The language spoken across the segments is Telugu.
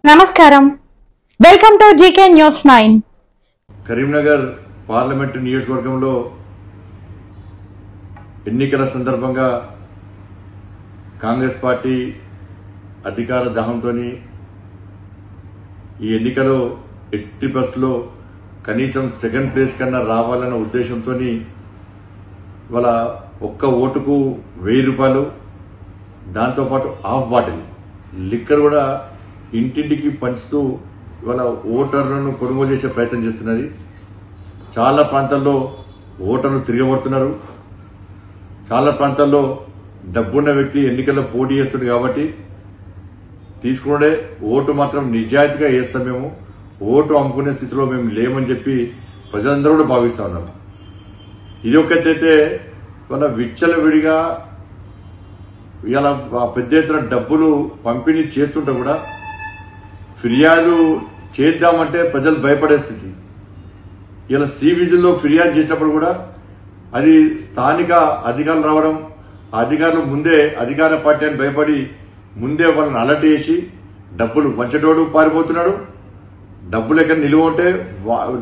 నమస్కారం welcome to GK news 9 Karimnagar parliament నియోజకవర్గంలో ఎన్నికల సందర్భంగా కాంగ్రెస్ పార్టీ అధికార దాహంతోని ఈ ఎన్నికలో 80% కనీసం సెకండ్ ప్లేస్ కన్నా రావాలన్న ఉద్దేశంతోని వాళ్ళ ఒక్క ఓటుకు 1000 రూపాయలు దాంతో పాటు హాఫ్ బాటిల్ లిక్కర్ కూడా ఇంటింటికి పంచుతూ ఇవాళ ఓటర్లను కొనుగోలు చేసే ప్రయత్నం చేస్తున్నది. చాలా ప్రాంతాల్లో ఓటర్లు తిరగబడుతున్నారు. చాలా ప్రాంతాల్లో డబ్బున్న వ్యక్తి ఎన్నికల్లో పోటీ చేస్తుంది కాబట్టి తీసుకునే ఓటు మాత్రం నిజాయితీగా వేస్తాం. మేము ఓటు అమ్ముకునే స్థితిలో మేము లేమని చెప్పి ప్రజలందరూ కూడా భావిస్తా ఉన్నారు. ఇది ఒకటైతే వాళ్ళ విచ్చలవిడిగా ఇలా పెద్ద ఎత్తున డబ్బులు పంపిణీ చేస్తుంటే కూడా ఫిర్యాదు చేద్దామంటే ప్రజలు భయపడే స్థితి. ఇలా సి విజిల్లో ఫిర్యాదు చేసినప్పుడు కూడా అది స్థానిక అధికారులు రావడం, ఆ అధికారులు ముందే అధికార పార్టీ అని భయపడి ముందే వాళ్ళని అలర్ట్ చేసి డబ్బులు పంచేటోడు పారిపోతున్నాడు. డబ్బులు ఎక్కడ నిలువ ఉంటే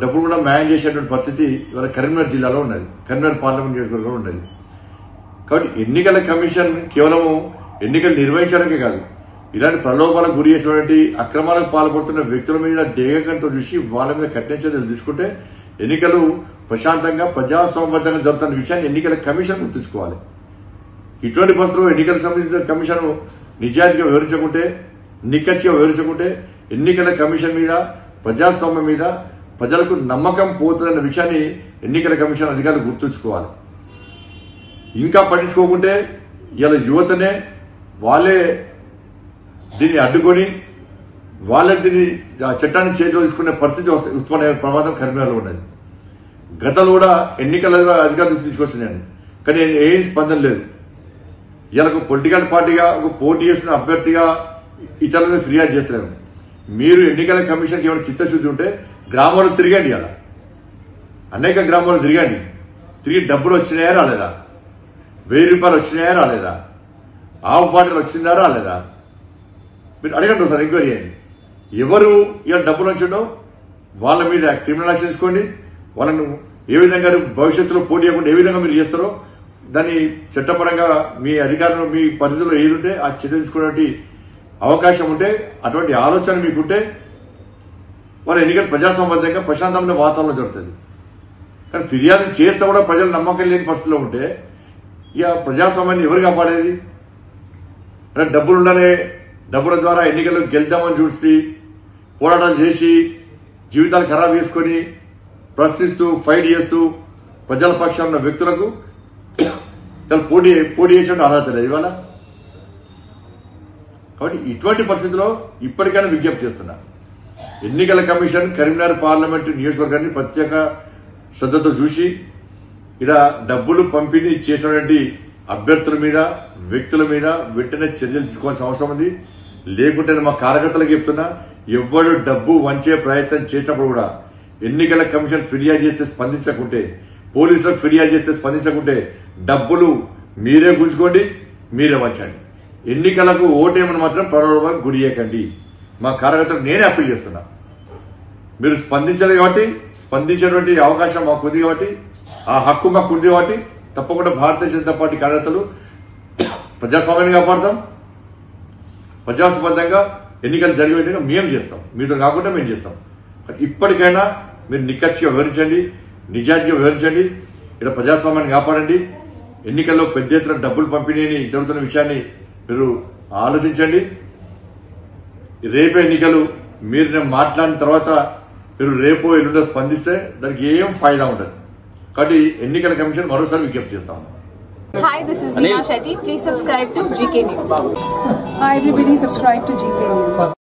డబ్బులు కూడా మ్యాన్ చేసేటువంటి పరిస్థితి ఇవాళ కరీంనగర్ జిల్లాలో ఉన్నది, కరీంనగర్ పార్లమెంట్ నియోజకవర్గంలో ఉన్నది. కాబట్టి ఎన్నికల కమిషన్ కేవలం ఎన్నికలు నిర్వహించడానికే కాదు, ఇలాంటి ప్రలోభాలకు గురి చేసినటువంటి అక్రమాలకు పాల్పడుతున్న వ్యక్తుల మీద డేగకంతో చూసి వాళ్ళ మీద కఠిన చర్యలు తీసుకుంటే ఎన్నికలు ప్రశాంతంగా ప్రజాస్వామ్యబద్ధంగా జరుగుతున్న విషయాన్ని ఎన్నికల కమిషన్ గుర్తుంచుకోవాలి. ఇటువంటి పరిస్థితుల్లో ఎన్నికల సంబంధించిన కమిషన్ నిజాయితీగా వివరించకుంటే, నిక్కచ్చిగా వివరించకుంటే ఎన్నికల కమిషన్ మీద, ప్రజాస్వామ్యం మీద ప్రజలకు నమ్మకం పోతుందన్న విషయాన్ని ఎన్నికల కమిషన్ అధికారులు గుర్తుంచుకోవాలి. ఇంకా పట్టించుకోకుంటే ఇలా యువతనే వాళ్ళే దీన్ని అడ్డుకొని వాళ్ళే దీన్ని చట్టాన్ని చేతిలో తీసుకునే పరిస్థితి ఉత్పన్నమైన ప్రమాదం కరీంనగర్లో ఉన్నది. గతంలో కూడా ఎన్నికల అధికారులు తీసుకొస్తున్నాను, కానీ ఏం స్పందన లేదు. ఇలా పొలిటికల్ పార్టీగా ఒక పోటీ చేస్తున్న అభ్యర్థిగా ఇతరులను ఫిర్యాదు చేస్తున్నారు. మీరు ఎన్నికల కమిషన్కి ఏమైనా చిత్తశుద్ధి ఉంటే గ్రామాల్లో తిరగండి, అలా అనేక గ్రామాల్లో తిరగండి. తిరిగి డబ్బులు వచ్చినాయా రాలేదా, 1000 రూపాయలు వచ్చినాయా రాలేదా, హాఫ్ బాటిల్ వచ్చిందా రాలేదా, మీరు అడగండి సార్, ఎంక్వైరీ చేయండి. ఎవరు ఇలా డబ్బులు వచ్చిండో వాళ్ళ మీద క్రిమినల్ యాక్షన్ తీసుకోండి. వాళ్ళను ఏ విధంగా భవిష్యత్తులో పోటీ చేయకుండా ఏ విధంగా మీరు చేస్తారో దాన్ని చట్టపరంగా మీ అధికారంలో మీ పరిధిలో ఏది ఉంటే ఆ చర్య తీసుకునే అవకాశం ఉంటే, అటువంటి ఆలోచన మీకుంటే వాళ్ళ ఎన్నికలు ప్రజాసంబద్ధంగా ప్రశాంతమైన వాతావరణంలో జరుగుతుంది. కానీ ఫిర్యాదు చేస్తే కూడా ప్రజలు నమ్మకం లేని పరిస్థితిలో ఉంటే ఇక ప్రజాస్వామ్యాన్ని ఎవరు కాపాడేది? అంటే డబ్బులుండనే డబ్బుల ద్వారా ఎన్నికల్లో గెలుద్దామని చూసి పోరాటాలు చేసి జీవితాలు ఖరాబ్ చేసుకుని ప్రశ్నిస్తూ ఫైట్ చేస్తూ ప్రజల పక్షాన ఉన్న వ్యక్తులకు పోటీ చేసే అర్హత లేదు ఇవాళ. కాబట్టి ఇటువంటి పరిస్థితుల్లో ఇప్పటికైనా విజ్ఞప్తి చేస్తున్నా, ఎన్నికల కమిషన్ కరీంనగర్ పార్లమెంటు నియోజకవర్గాన్ని ప్రత్యేక శ్రద్ధతో చూసి ఇలా డబ్బులు పంపిణీ చేసినటువంటి అభ్యర్థుల మీద, వ్యక్తుల మీద వెంటనే చర్యలు తీసుకోవాల్సిన అవసరం ఉంది. లేకుంటే మా కార్యకర్తలకు చెప్తున్నా, ఎవ్వడు డబ్బు వంచే ప్రయత్నం చేసినప్పుడు కూడా ఎన్నికల కమిషన్ ఫిర్యాదు చేస్తే స్పందించకుంటే, పోలీసులకు ఫిర్యాదు చేస్తే స్పందించకుంటే డబ్బులు మీరే గుంజుకోండి, మీరే వంచండి. ఎన్నికలకు ఓటేమని మాత్రం ప్రలోభాలకు గురి చేయకండి. మా కార్యకర్తలకు నేనే అప్పీల్ చేస్తున్నా. మీరు స్పందించలేదు కాబట్టి, స్పందించేటువంటి అవకాశం మాకు ఉంది కాబట్టి, ఆ హక్కు మాకు ఉంది కాబట్టి తప్పకుండా భారతీయ జనతా పార్టీ కార్యకర్తలు ప్రజాస్వామ్యాన్ని కాపాడతాం. ప్రజాస్వామ్యంగా ఎన్నికలు జరిగే విధంగా మేము చేస్తాం, మీతో కాకుండా మేము చేస్తాం. ఇప్పటికైనా మీరు నిక్కచ్చిగా వివరించండి, నిజాయితీగా వివరించండి, ఇక్కడ ప్రజాస్వామ్యాన్ని కాపాడండి. ఎన్నికల్లో పెద్ద ఎత్తున డబ్బులు పంపిణీని జరుగుతున్న విషయాన్ని మీరు ఆలోచించండి. రేపే ఎన్నికలు, మీరు నేను మాట్లాడిన తర్వాత మీరు రేపో ఎల్లుండో స్పందిస్తే దానికి ఏం ఫాయిదా ఉండదు. కాబట్టి ఎన్నికల కమిషన్ మరోసారి విజ్ఞప్తి చేస్తాము. Hi, this is Neha Shetty. Please subscribe to GK News. Hi everybody, subscribe to GK News.